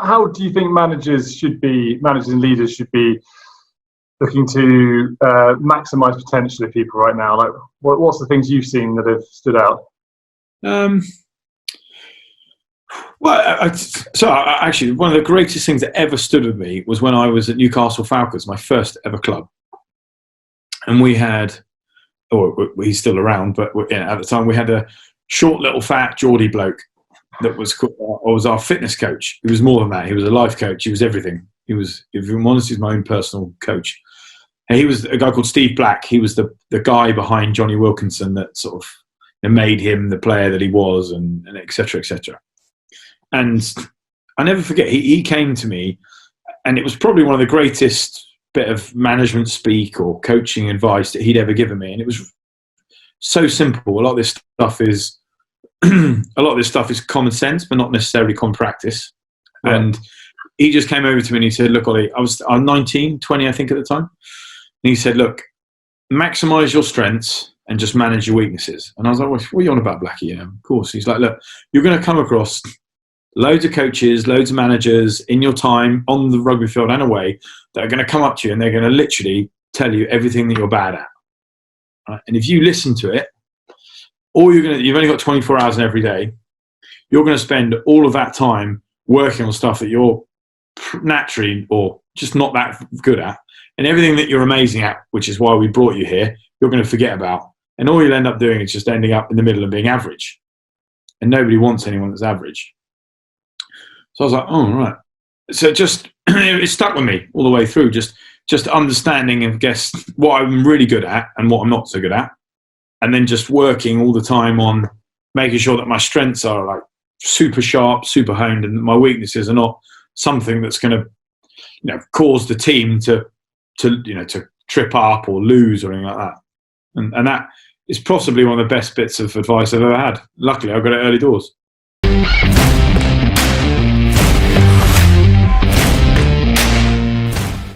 how do you think managers and leaders should be looking to maximise potential of people right now? Like, what's the things you've seen that have stood out? Actually, one of the greatest things that ever stood with me was when I was at Newcastle Falcons, my first ever club, and we had, he's still around, but at the time we had a short little fat Geordie bloke that was our fitness coach. He was more than that. He was a life coach. He was everything. He was, if I'm honest, he's my own personal coach. And he was a guy called Steve Black. He was the guy behind Johnny Wilkinson that sort of made him the player that he was, and et cetera, et cetera. And I never forget, he came to me, and it was probably one of the greatest bit of management speak or coaching advice that he'd ever given me. And it was so simple. A lot of this stuff is common sense, but not necessarily common practice. Right. And he just came over to me and he said, "Look, Ollie, I was 19, 20, I think at the time. And he said, look, maximise your strengths and just manage your weaknesses." And I was like, "What are you on about, Blackie?" Of course. He's like, "Look, you're going to come across loads of coaches, loads of managers in your time on the rugby field and away that are going to come up to you and they're going to literally tell you everything that you're bad at. Right? And if you listen to it, you've only got 24 hours in every day. You're going to spend all of that time working on stuff that you're naturally or just not that good at. And everything that you're amazing at, which is why we brought you here, you're going to forget about. And all you'll end up doing is just ending up in the middle and being average. And nobody wants anyone that's average." So I was like, "Oh, right." So it stuck with me all the way through, just understanding and guess what I'm really good at and what I'm not so good at. And then just working all the time on making sure that my strengths are like super sharp, super honed, and my weaknesses are not something that's going to, cause the team to trip up or lose or anything like that. And that is possibly one of the best bits of advice I've ever had. Luckily, I got it early doors.